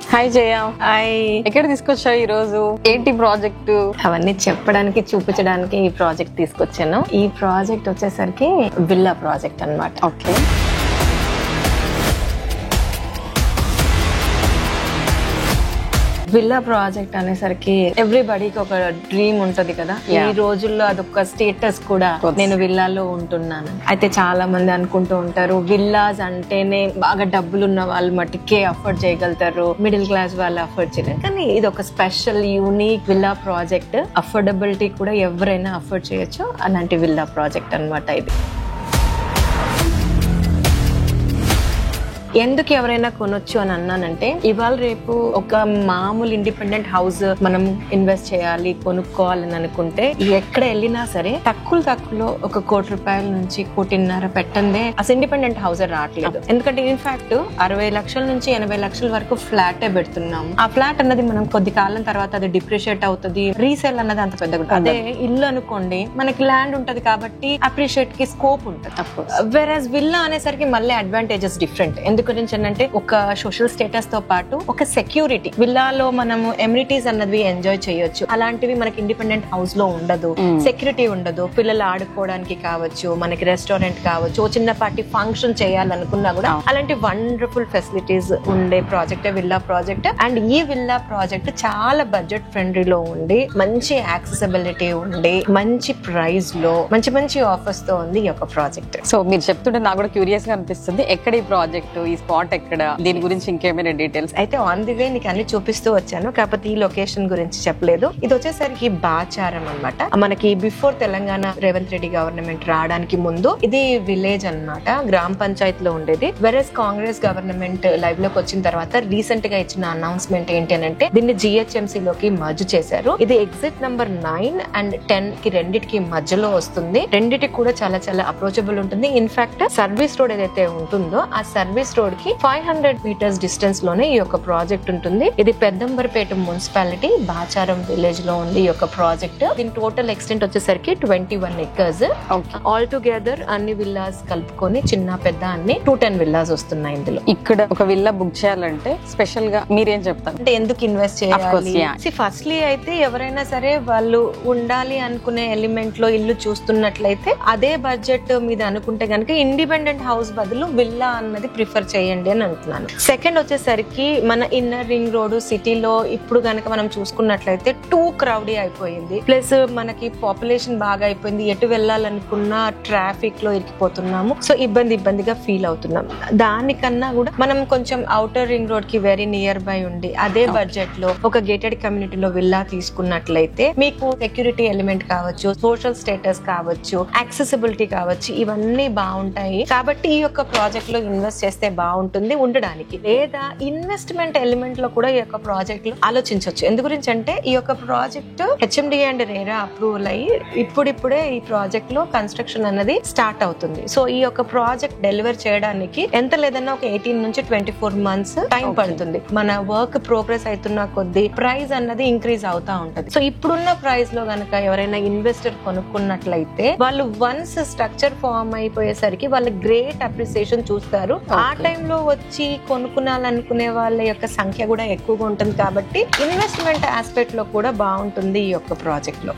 Hi జయ. Hi. ఎక్కడ తీసుకొచ్చావు ఈ రోజు? ఏంటి ప్రాజెక్ట్? అవన్నీ చెప్పడానికి చూపించడానికి ఈ ప్రాజెక్ట్ తీసుకొచ్చాను. ఈ ప్రాజెక్ట్ వచ్చేసరికి విల్లా ప్రాజెక్ట్ అన్నమాట. ఓకే. విల్లా ప్రాజెక్ట్ అనేసరికి ఎవ్రీబడీకి ఒక డ్రీమ్ ఉంటది కదా. ఈ రోజుల్లో అదొక స్టేటస్ కూడా. నేను విల్లాలో ఉంటున్నాను అయితే చాలా మంది అనుకుంటూ ఉంటారు విల్లాస్ అంటేనే బాగా డబ్బులు ఉన్న వాళ్ళు మట్టుకే అఫోర్డ్ చేయగలుగుతారు, మిడిల్ క్లాస్ వాళ్ళు అఫోర్డ్ చేయలేరు. కానీ ఇది ఒక special unique villa project. Affordability కూడా ఎవరైనా అఫోర్డ్ చేయొచ్చు అలాంటి విల్లా ప్రాజెక్ట్ అన్నమాట ఇది. ఎందుకు ఎవరైనా కొనొచ్చు అని అన్నానంటే, ఇవాళ రేపు ఒక మామూలు ఇండిపెండెంట్ హౌస్ మనం ఇన్వెస్ట్ చేయాలి, కొనుక్కోవాలని అనుకుంటే ఎక్కడ వెళ్ళినా సరే తక్కువలో ఒక ₹1 కోటి నుంచి ₹1.5 కోటి పెట్టందే అసలు ఇండిపెండెంట్ హౌస్ రావట్లేదు. ఎందుకంటే ఇన్ఫాక్ట్ 60 లక్షల నుంచి 80 లక్షల వరకు ఫ్లాటే పెడుతున్నాము. ఆ ఫ్లాట్ అన్నది మనం కొద్ది కాలం తర్వాత అది డిప్రిషియేట్ అవుతుంది. రీసేల్ అన్నది అంత పెద్దగా. అదే ఇల్లు అనుకోండి, మనకి ల్యాండ్ ఉంటది కాబట్టి అప్రిషియేట్ కి స్కోప్ ఉంటుంది. వెరాజ్ విల్లా అనేసరికి మళ్ళీ అడ్వాంటేజెస్ డిఫరెంట్. గురించి ఏంటంటే ఒక సోషల్ స్టేటస్ తో పాటు ఒక సెక్యూరిటీ. విల్లాలో మనము ఎమ్యూనిటీస్ అన్నది ఎంజాయ్ చేయొచ్చు. అలాంటివి మనకి ఇండిపెండెంట్ హౌస్ లో ఉండదు. సెక్యూరిటీ ఉండదు. పిల్లలు ఆడుకోవడానికి కావచ్చు, మనకి రెస్టారెంట్ కావచ్చు, చిన్నపాటి ఫంక్షన్ చేయాలనుకున్నా కూడా అలాంటి వండర్ఫుల్ ఫెసిలిటీస్ ఉండే ప్రాజెక్ట్ విల్లా ప్రాజెక్ట్. అండ్ ఈ విల్లా ప్రాజెక్ట్ చాలా బడ్జెట్ ఫ్రెండ్లీలో ఉండి, మంచి యాక్సెసిబిలిటీ ఉండి, మంచి ప్రైస్ లో మంచి ఆఫర్స్ తో ఉంది ఈ యొక్క ప్రాజెక్ట్. సో మీరు చెప్తుంటే నాకు కూడా క్యూరియస్ గా అనిపిస్తుంది. ఎక్కడ ఈ ప్రాజెక్ట్, ఈ స్పాట్ ఎక్కడ, దీని గురించి ఇంకేమైనా డీటెయిల్స్? అయితే ఆన్ ది వే నీకు అన్ని చూపిస్తూ వచ్చాను, కాకపోతే ఈ లొకేషన్ గురించి చెప్పలేదు. ఇది వచ్చేసరికి బాచారం అన్నమాట. మనకి బిఫోర్ తెలంగాణ రేవంత్ రెడ్డి గవర్నమెంట్ రావడానికి ముందు ఇది విలేజ్ అన్నమాట. గ్రామ పంచాయతీలో ఉండేది. వెరస్ కాంగ్రెస్ గవర్నమెంట్ లైవ్ లోకి వచ్చిన తర్వాత రీసెంట్ గా ఇచ్చిన అనౌన్స్మెంట్ ఏంటి అంటే దీన్ని GHMC లోకి మర్జ్ చేశారు. ఇది ఎగ్జిట్ నంబర్ 9 and 10 కి రెండిటికి మధ్యలో వస్తుంది. రెండిటికి కూడా చాలా అప్రోచబుల్ ఉంటుంది. ఇన్ఫాక్ట్ సర్వీస్ రోడ్ ఏదైతే ఉంటుందో ఆ సర్వీస్ రోడ్ కి 500 మీటర్స్ డిస్టెన్స్ లోనే ఈ యొక్క ప్రాజెక్ట్ ఉంటుంది. ఇది పెద్దంబర్పేట మున్సిపాలిటీ బాచారం విలేజ్ లో ఉంది ఈ యొక్క ప్రాజెక్ట్. దీని టోటల్ ఎక్స్టెంట్ వచ్చేసరికి 21 acres. ఆల్ టుగెదర్ అన్ని విల్లాస్ కలుపుకొని చిన్న పెద్ద అన్ని 210 విల్లాస్ వస్తున్నాయి ఇందులో. ఇక్కడ ఒక విల్లా బుక్ చేయాలంటే స్పెషల్ గా మీరేం చెప్తారు? అంటే ఎందుకు ఇన్వెస్ట్ చేయాలి? ఫస్ట్లీ అయితే ఎవరైనా సరే వాళ్ళు ఉండాలి అనుకునే ఎలిమెంట్ లో ఇల్లు చూస్తున్నట్లయితే అదే బడ్జెట్ మీద అనుకుంటే గనక ఇండిపెండెంట్ హౌస్ బదులు విల్లా అన్నది ప్రిఫర్ చేయండి అని అంటున్నాను. సెకండ్ వచ్చేసరికి మన ఇన్నర్ రింగ్ రోడ్ సిటీలో ఇప్పుడు గనక మనం చూసుకున్నట్లయితే టూ క్రౌడీ అయిపోయింది. ప్లస్ మనకి పాపులేషన్ బాగా అయిపోయింది. ఎటు వెళ్ళాలనుకున్నా ట్రాఫిక్ లో ఇరికిపోతున్నాము. సో ఇబ్బందిగా ఫీల్ అవుతున్నాం. దానికన్నా కూడా మనం కొంచెం ఔటర్ రింగ్ రోడ్ కి వెరీ నియర్ బై ఉండి అదే బడ్జెట్ లో ఒక గేటెడ్ కమ్యూనిటీలో విల్లా తీసుకున్నట్లయితే మీకు సెక్యూరిటీ ఎలిమెంట్ కావచ్చు, సోషల్ స్టేటస్ కావచ్చు, యాక్సెసిబిలిటీ కావచ్చు, ఇవన్నీ బాగుంటాయి. కాబట్టి ఈ యొక్క ప్రాజెక్ట్ లో ఇన్వెస్ట్ చేస్తే బాగుంటుంది ఉండడానికి. లేదా ఇన్వెస్ట్మెంట్ ఎలిమెంట్ లో కూడా ఈ యొక్క ప్రాజెక్ట్ లో ఆలోచించవచ్చు. ఎందు గురించి అంటే ఈ యొక్క project HMD and RERA approval అయ్యి ఇప్పుడిప్పుడే ఈ ప్రాజెక్ట్ లో కన్స్ట్రక్షన్ అన్నది స్టార్ట్ అవుతుంది. సో ఈ యొక్క ప్రాజెక్ట్ డెలివర్ చేయడానికి ఎంత లేదన్నా ఒక 18 నుంచి 24 months టైం పడుతుంది. మన వర్క్ ప్రోగ్రెస్ అవుతున్న కొద్ది ప్రైస్ అన్నది ఇంక్రీజ్ అవుతా ఉంటది. సో ఇప్పుడున్న ప్రైస్ లో గనక ఎవరైనా ఇన్వెస్టర్ కొనుక్కున్నట్లయితే వాళ్ళు వన్స్ స్ట్రక్చర్ ఫార్మ్ అయిపోయేసరికి వాళ్ళు గ్రేట్ అప్రిసియేషన్ చూస్తారు. ఆ టైంలో వచ్చి కొనుక్కునాలనుకునే వాళ్ళ యొక్క సంఖ్య కూడా ఎక్కువగా ఉంటుంది. కాబట్టి ఇన్వెస్ట్మెంట్ ఆస్పెక్ట్ లో కూడా బాగుంటుంది ఈ యొక్క ప్రాజెక్ట్ లో.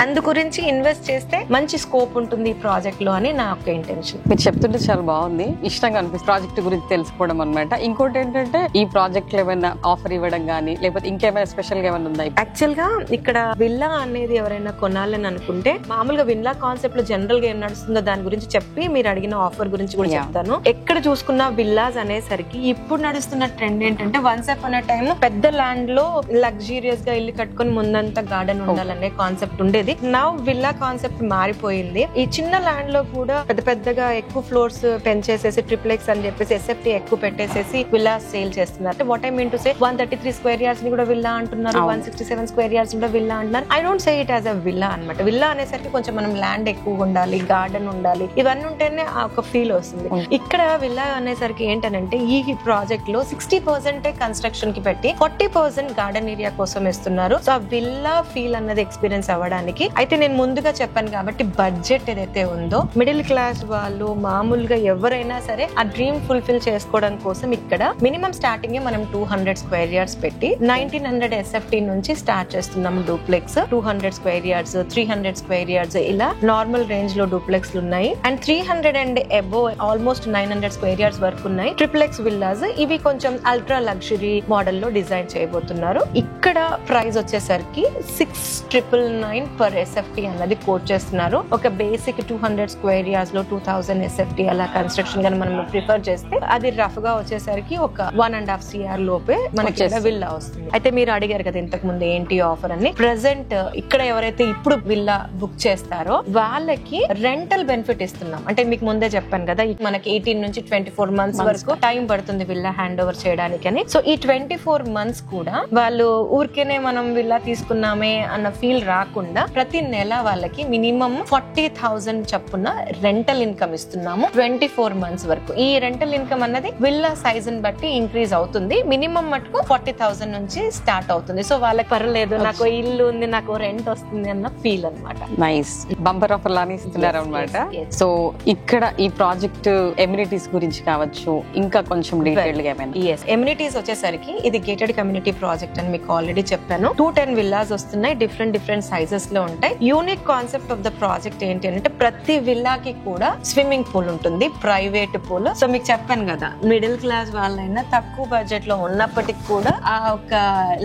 అందు గురించి ఇన్వెస్ట్ చేస్తే మంచి స్కోప్ ఉంటుంది ఈ ప్రాజెక్ట్ లో అని నా యొక్క ఇంటెన్షన్. మీరు చెప్తుంటే చాలా బాగుంది, ఇష్టంగా అనిపిస్తుంది ప్రాజెక్ట్ గురించి తెలుసుకోవడం అనమాట. ఇంకోటి ఏంటంటే ఈ ప్రాజెక్ట్ లో ఏమైనా ఆఫర్ ఇవ్వడం గానీ లేకపోతే ఇంకేమైనా స్పెషల్ గా ఏమైనా ఉందా? యాక్చువల్ గా ఇక్కడ విల్లా అనేది ఎవరైనా కొనాలని అనుకుంటే మామూలుగా విల్లా కాన్సెప్ట్ లో జనరల్ గా ఏం నడుస్తుందో దాని గురించి చెప్పి మీరు అడిగిన ఆఫర్ గురించి కూడా చెప్తాను. ఎక్కడ చూసుకున్న విల్లాస్ అనేసరికి ఇప్పుడు నడుస్తున్న ట్రెండ్ ఏంటంటే వన్స్ అపాన్ ఎ టైమ్ పెద్ద ల్యాండ్ లో లగ్జూరియస్ గా ఇల్లు కట్టుకుని ముందంతా గార్డెన్ ఉండాలనే కాన్సెప్ట్ ఉండేది. నౌ విల్లా కాన్సెప్ట్ మారిపోయింది. ఈ చిన్న ల్యాండ్ లో కూడా పెద్దగా ఎక్కువ ఫ్లోర్స్ పెంచేసేసి ట్రిప్లెక్స్ అని చెప్పేసి SFT ఎక్కువ పెట్టేసేసి విల్లా సేల్ చేస్తున్నారు. అంటే what I mean to say 133 square yards ని కూడా విల్లా అంటున్నారు, 167 square yards కూడా విల్లా అంటున్నారు. I don't say it as a villa అనమాట. విల్లా అనేసరికి కొంచెం మనం ల్యాండ్ ఎక్కువ ఉండాలి, గార్డెన్ ఉండాలి, ఇవన్నీ ఉంటేనే ఒక ఫీల్ వస్తుంది. ఇక్కడ విల్లా అనేసరికి మనకి ఏంటనంటే ఈ ప్రాజెక్ట్ లో 60% కన్స్ట్రక్షన్ కి పెట్టి 40% గార్డెన్ ఏరియా కోసం ఇస్తున్నారు. సో ఆ విల్లా ఫీల్ అన్నది ఎక్స్పీరియన్స్ అవ్వడానికి. అయితే నేను ముందుగా చెప్పాను కాబట్టి బడ్జెట్ ఏదైతే ఉందో మిడిల్ క్లాస్ వాళ్ళు మామూలుగా ఎవరైనా సరే ఆ డ్రీమ్ ఫుల్ఫిల్ చేసుకోవడం కోసం ఇక్కడ మినిమం స్టార్టింగ్ మనం 200 స్క్వేర్ యార్డ్స్ పెట్టి 1900 SFT నుంచి స్టార్ట్ చేస్తున్నాము. Duplex 200 square yards, 300 square yards ఇలా నార్మల్ రేంజ్ లో డూప్లెక్స్ ఉన్నాయి. And 300 and above almost 900 square yards వరకు ఉన్నాయి ట్రిప్లెక్స్ విల్లాస్. ఇవి కొంచెం అల్ట్రా లగ్జరీ మోడల్ లో డిజైన్ చేయబోతున్నారు. ఇక్కడ ప్రైస్ వచ్చేసరికి 6,999 per SFT అన్నది కోట్ చేస్తున్నారు. ఒక బేసిక్ 200 స్క్వేర్ యార్డ్స్ లో 2000 SFT అలా కన్స్ట్రక్షన్ గానీ మనం ప్రిఫర్ చేస్తే అది రఫ్ గా వచ్చేసరికి ఒక 1.5 CR లోపే మనకి విల్లా వస్తుంది. అయితే మీరు అడిగారు కదా ఇంతకు ముందు ఏంటి ఆఫర్ అని. ప్రెసెంట్ ఇక్కడ ఎవరైతే ఇప్పుడు విల్లా బుక్ చేస్తారో వాళ్ళకి రెంటల్ బెనిఫిట్ ఇస్తున్నాం. అంటే మీకు ముందే చెప్పాను కదా మనకి 18 నుంచి 24 మంత్స్ వరకు టైం పడుతుంది విల్లా హ్యాండ్ ఓవర్ చేయడానికి అని. సో ఈ 24 మంత్స్ కూడా వాళ్ళు ఊరికేనే మనం విల్లా తీసుకున్నామే అన్న ఫీల్ రాకుండా ప్రతి నెల వాళ్ళకి మినిమం 40,000 చప్పున రెంటల్ ఇన్కమ్ ఇస్తున్నాము 24 మంత్స్ వరకు. ఈ రెంటల్ ఇన్కమ్ అన్నది విల్లా సైజ్ ని బట్టి ఇంక్రీజ్ అవుతుంది. మినిమం మటుకు 40,000 నుంచి స్టార్ట్ అవుతుంది. సో వాళ్ళకి పర్లేదు నాకు ఇల్లు ఉంది నాకు రెంట్ వస్తుంది అన్న ఫీల్ అన్నమాట. నైస్ బంపర్ ఆఫర్ లానే ఇస్తున్నారు అనమాట. సో ఇక్కడ ఈ ప్రాజెక్ట్ ఎమ్యూనిటీస్ గురించి కావచ్చు ఇంకా కొంచెం డీటెయిల్ గా ఏమైనా? ఎమ్యూనిటీస్ వచ్చేసరికి ఇది గేటెడ్ కమ్యూనిటీ ప్రాజెక్ట్ అని మీకు ఆల్రెడీ చెప్పాను. 210 విల్లాస్ వస్తున్నాయి. డిఫరెంట్ సైజెస్ లో ఉంటాయి. Unique concept of the project ఏంటి అంటే ప్రతి విల్లాకి కూడా స్విమ్మింగ్ పూల్ ఉంటుంది, ప్రైవేట్ పూల్. సో మీకు చెప్పాను కదా మిడిల్ క్లాస్ వాళ్ళైనా తక్కువ బడ్జెట్ లో ఉన్నప్పటికీ కూడా ఆ ఒక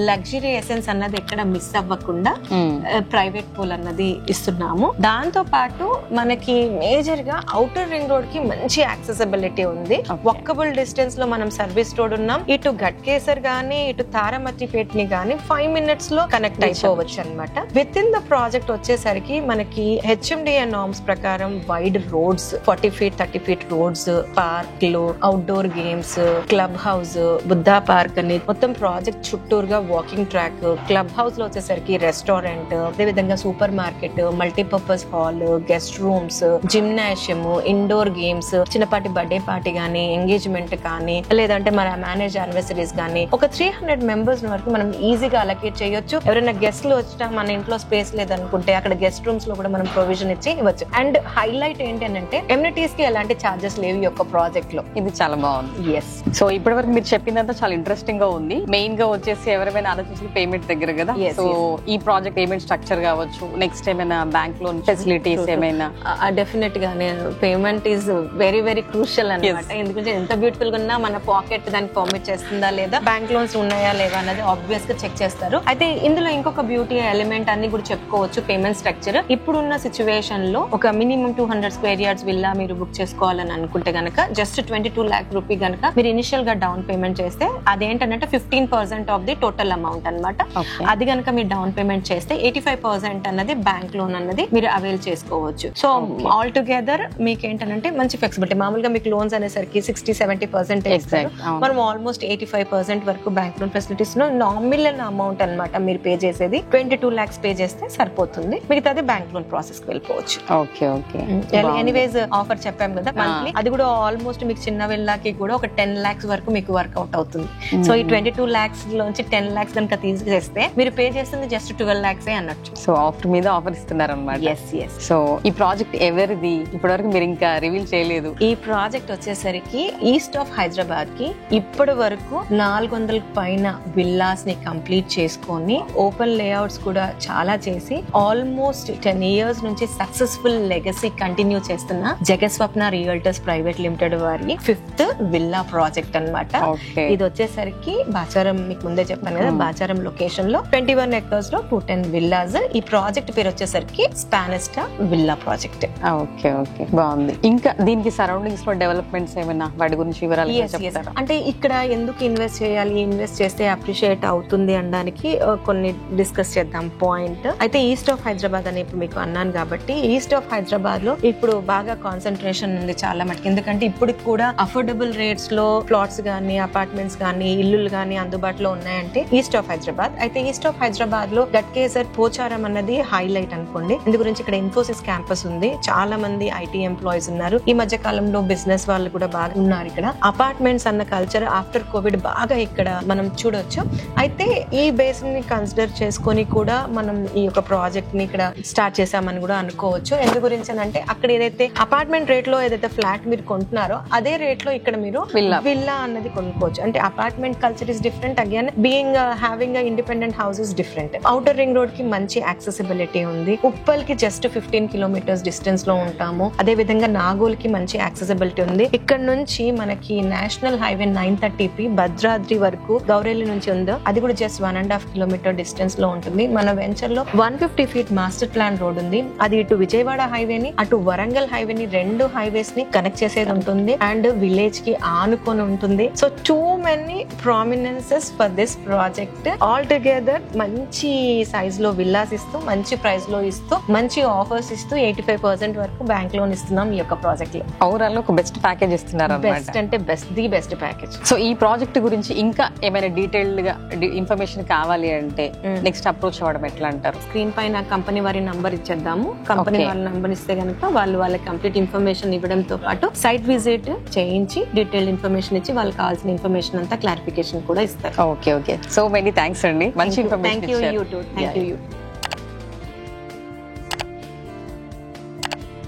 లగ్జరీ ఎసెన్స్ అన్నది ఎక్కడ మిస్ అవ్వకుండా ప్రైవేట్ పూల్ అన్నది ఇస్తున్నాము. దాంతో పాటు మనకి మేజర్ గా ఔటర్ రింగ్ రోడ్ కి మంచి యాక్సెసిబిలిటీ ఉంది. వాకబుల్ డిస్టెన్స్ లో మనం సర్వీస్ రోడ్ ఉన్నాం. ఇటు గట్కేసర్ గానీ ఇటు తారామతిపేట ని గానీ 5 minutes లో కనెక్ట్ అయిపోవచ్చు అనమాట. విత్ ఇన్ ద ప్రాజెక్ట్ వచ్చేసరికి మనకి HMDA నార్మ్స్ ప్రకారం wide roads 40 feet 30 feet roads, పార్క్లు, outdoor games, club house, Buddha park అని మొత్తం ప్రాజెక్ట్ చుట్టూరుగా వాకింగ్ ట్రాక్, క్లబ్ హౌస్ లో వచ్చేసరికి రెస్టారెంట్, అదే విధంగా super market, multipurpose hall, guest rooms, gymnasium, indoor games, చిన్నపాటి బర్త్డే పార్టీ గానీ ఎంగేజ్మెంట్ కానీ లేదంటే మన మ్యారేజ్ యానివర్సరీస్ కానీ ఒక 300 members వరకు మనం ఈజీగా అలొకేట్ చేయొచ్చు. ఎవరైనా గెస్ట్లు వచ్చినా మన ఇంట్లో స్పేస్ లేదనుకుంటే అక్కడ గెస్ట్ రూమ్స్ లో కూడా మనం ప్రొవిజన్ ఇచ్చి ఇవ్వచ్చు. అండ్ హైలైట్ ఏంటి అంటే ఎమ్యూనిటీస్ కి ఎలాంటి చార్జెస్ లేవు ఈ యొక్క ప్రాజెక్ట్ లో. ఇది చాలా బాగుంది. ఎస్. సో ఇప్పటి వరకు మీరు చెప్పిందంతా చాలా ఇంట్రెస్టింగ్ గా ఉంది. మెయిన్ గా వచ్చేసి ఎవరైనా ఆలోచించిన పేమెంట్ దగ్గర కదా. సో ఈ ప్రాజెక్ట్ పేమెంట్ స్ట్రక్చర్ కావచ్చు, నెక్స్ట్ ఏమైనా బ్యాంక్ లోన్ ఫెసిలిటీస్ ఏమైనా? డెఫినెట్ గా పేమెంట్ ఈజ్ వెరీ క్రూషియల్ అన్నమాట. ఎందుకంటే ఎంత బ్యూటిఫుల్ గా ఉన్నా మన పాకెట్ దానికి పర్మిట్ చేస్తుందా లేదా, బ్యాంక్ లోన్స్ ఉన్నాయా లేదా అన్నది ఆబ్వియస్ గా చెక్ చేస్తారు. అయితే ఇందులో ఇంకొక బ్యూటీ ఎలిమెంట్ అన్ని కూడా చెప్పుకోవచ్చు. పేమెంట్ స్ట్రక్చర్ ఇప్పుడున్న సిచ్యువేషన్ లో ఒక మినిమం 200 స్క్వేర్ యార్డ్స్ విల్లా మీరు బుక్ చేసుకోవాలని అనుకుంటే గనక జస్ట్ 22 lakh రూపీ గనక మీరు ఇనిషియల్ గా డౌన్ పేమెంట్ చేస్తే అదేంటంటే 15% ఆఫ్ ది టోటల్ అమౌంట్ అన్నమాట. అది గనక మీరు డౌన్ పేమెంట్ చేస్తే 85% అన్నది బ్యాంక్ లోన్ అన్నది మీరు అవైల్ చేసుకోవచ్చు. సో ఆల్ టుగెదర్ మీకు ఏంటంటే మంచి ఫ్లెక్సిబిలిటీ. మామూలుగా మీకు లోన్స్ అనేసరికి 60-70% ఇస్తారు. మనం ఆల్మోస్ట్ 85% వరకు bank loan facilities nominal amount అన్నమాట. మీరు పే చేసేది 22 lakhs పే చేస్తే సరిపోతుంది. మిగతాది బ్యాంక్ లోన్ ప్రాసెస్ కి వెళ్ళిపోవచ్చు. Okay okay. ఎనీవేస్ ఆఫర్ చెప్పాం కదా మంత్లీ, అది కూడా ఆల్మోస్ట్ మీకు చిన్న విల్లాకి కూడా ఒక 10 lakhs వరకు మీకు వర్కౌట్ అవుతుంది. సో ఈ 22 lakhs లోంచి 10 lakhs కనుక తీసేస్తే మీరు పే చేస్తుంది జస్ట్ 12 lakhs అన్నట్టు. సో ఆఫర్ మీద ఆఫర్ ఇస్తున్నారు అనమాట. ఎస్. సో ఈ ప్రాజెక్ట్ ఎవరిది ఇప్పటి వరకు మీరు ఇంకా రివీల్ చేయలేదు? ఈ ప్రాజెక్ట్ వచ్చేసరికి ఈస్ట్ ఆఫ్ హైదరాబాద్ కి ఇప్పటి వరకు 400 పైన విల్లాస్ ని కంప్లీట్ చేసుకొని ఓపెన్ లేఅవుట్స్ కూడా చాలా చేసి ఆల్మోస్ట్ 10 years నుంచి సక్సెస్ఫుల్ లెగసీ కంటిన్యూ చేస్తున్న జగస్వప్న రియల్టర్స్ ప్రైవేట్ లిమిటెడ్ వారి 5th విల్లా ప్రాజెక్ట్ అన్నమాట. ఇది వచ్చేసరికి బాచారం, మీకు ముందే చెప్పాను కదా, బాచారం లొకేషన్ లో 21 acres లో 210 విల్లాస్. ఈ ప్రాజెక్ట్ పేరు వచ్చేసరికి స్పానిస్టా విల్లా ప్రాజెక్ట్. ఓకే ఓకే, బాగుంది. ఇంకా దీనికి సరౌండింగ్స్ లో డెవలప్మెంట్స్ ఏమైనా వాటి గురించి వివరాలు చెప్తారా? అంటే ఇక్కడ ఎందుకు ఇన్వెస్ట్ చేయాలి, ఇన్వెస్ట్ చేస్తే అప్రిషియేట్ అవుతుంది అనడానికి కొన్ని డిస్కస్ చేద్దాం పాయింట్. అయితే ఈస్ట్ ఆఫ్ హైదరాబాద్ అని ఇప్పుడు మీకు అన్నాను కాబట్టి ఈస్ట్ ఆఫ్ హైదరాబాద్ లో ఇప్పుడు బాగా కాన్సన్ట్రేషన్ ఉంది చాలా మటుకు. ఎందుకంటే ఇప్పుడు కూడా అఫోర్డబుల్ రేట్స్ లో ప్లాట్స్ గానీ అపార్ట్మెంట్స్ గానీ ఇల్లులు గానీ అందుబాటులో ఉన్నాయంటే ఈస్ట్ ఆఫ్ హైదరాబాద్. అయితే ఈస్ట్ ఆఫ్ హైదరాబాద్ లో గట్కేసర్ పోచారం అన్నది హైలైట్ అనుకోండి. ఇందు గురించి ఇక్కడ ఇన్ఫోసిస్ క్యాంపస్ ఉంది, చాలా మంది IT ఎంప్లాయీస్ ఉన్నారు. ఈ మధ్య కాలంలో బిజినెస్ వాళ్ళు కూడా బాగా ఉన్నారు ఇక్కడ. అపార్ట్మెంట్స్ అన్న కల్చర్ ఆఫ్టర్ కోవిడ్ బాగా ఇక్కడ మనం చూడొచ్చు. అయితే ఈ బేస్ ని కన్సిడర్ చేసుకొని కూడా మనం ఈ యొక్క ప్రాజెక్ట్ ని ఇక్కడ స్టార్ట్ చేసామని కూడా అనుకోవచ్చు. ఎందు గురించి అంటే అక్కడ ఏదైతే అపార్ట్మెంట్ రేట్ లో ఏదైతే ఫ్లాట్ మీరు కొంటున్నారో అదే రేట్ లో ఇక్కడ మీరు విల్లా అన్నది కొనుక్కోవచ్చు. అంటే apartment culture is different, again being having independent house is different. Outer ring road కి మంచి యాక్సెసిబిలిటీ ఉంది. ఉప్పల్ కి జస్ట్ 15 కిలోమీటర్స్ డిస్టెన్స్ లో ఉంటాము. అదే విధంగా నాగోల్ కి మంచి యాక్సెసిబిలిటీ ఉంది. ఇక్కడ నుంచి మనకి నేషనల్ హైవే 930P భద్రాద్రి వరకు గౌరెల్లి నుంచి ఉందో అది కూడా జస్ట్ 1.5 కిలోమీటర్ డిస్టెన్స్ లో ఉంటుంది. మన వెంచర్ లో 150 ఫీట్ మాస్టర్ ప్లాన్ రోడ్ ఉంది. అది ఇటు విజయవాడ హైవేని అటు వరంగల్ హైవేని రెండు హైవేస్ ని కనెక్ట్ చేసేది ఉంటుంది అండ్ విలేజ్ కి ఆనుకొని ఉంటుంది. So too many prominences for this project. All together మంచి సైజ్ లో విల్లాస్ ఇస్తూ మంచి ప్రైస్ లో ఇస్తూ మంచి ఆఫర్స్ ఇస్తూ 85% వరకు బ్యాంక్ లోన్ ఇస్తున్నాం ఈ యొక్క ప్రాజెక్ట్ లో. ఓవరాల్ ఒక బెస్ట్ ప్యాకేజ్ ఇస్తున్నారు. బెస్ట్ అంటే ది బెస్ట్ ప్యాకేజ్. సో ఈ ప్రాజెక్ట్ గురించి ఇంకా ఏమైనా డీటెయిల్డ్ గా ఇన్ఫర్మేషన్ కావాలి అంటే నెక్స్ట్ అప్రోచ్ అవ్వడం ఎట్లా అంటారు? స్క్రీన్ పైన కంపెనీ వారి నంబర్ ఇచ్చేద్దాము. కంపెనీ వాళ్ళ నంబర్ ఇస్తే కనుక వాళ్ళ కంప్లీట్ ఇన్ఫర్మేషన్ ఇవ్వడంతో పాటు సైట్ విజిట్ చేయించి డీటెయిల్డ్ ఇన్ఫర్మేషన్ ఇచ్చి వాళ్ళకి కావాల్సిన ఇన్ఫర్మేషన్ అంతా క్లారిఫికేషన్ కూడా ఇస్తారు. ఓకే సో మెనీ థ్యాంక్స్ అండి, మంచి ఇన్ఫర్మేషన్. Thank you.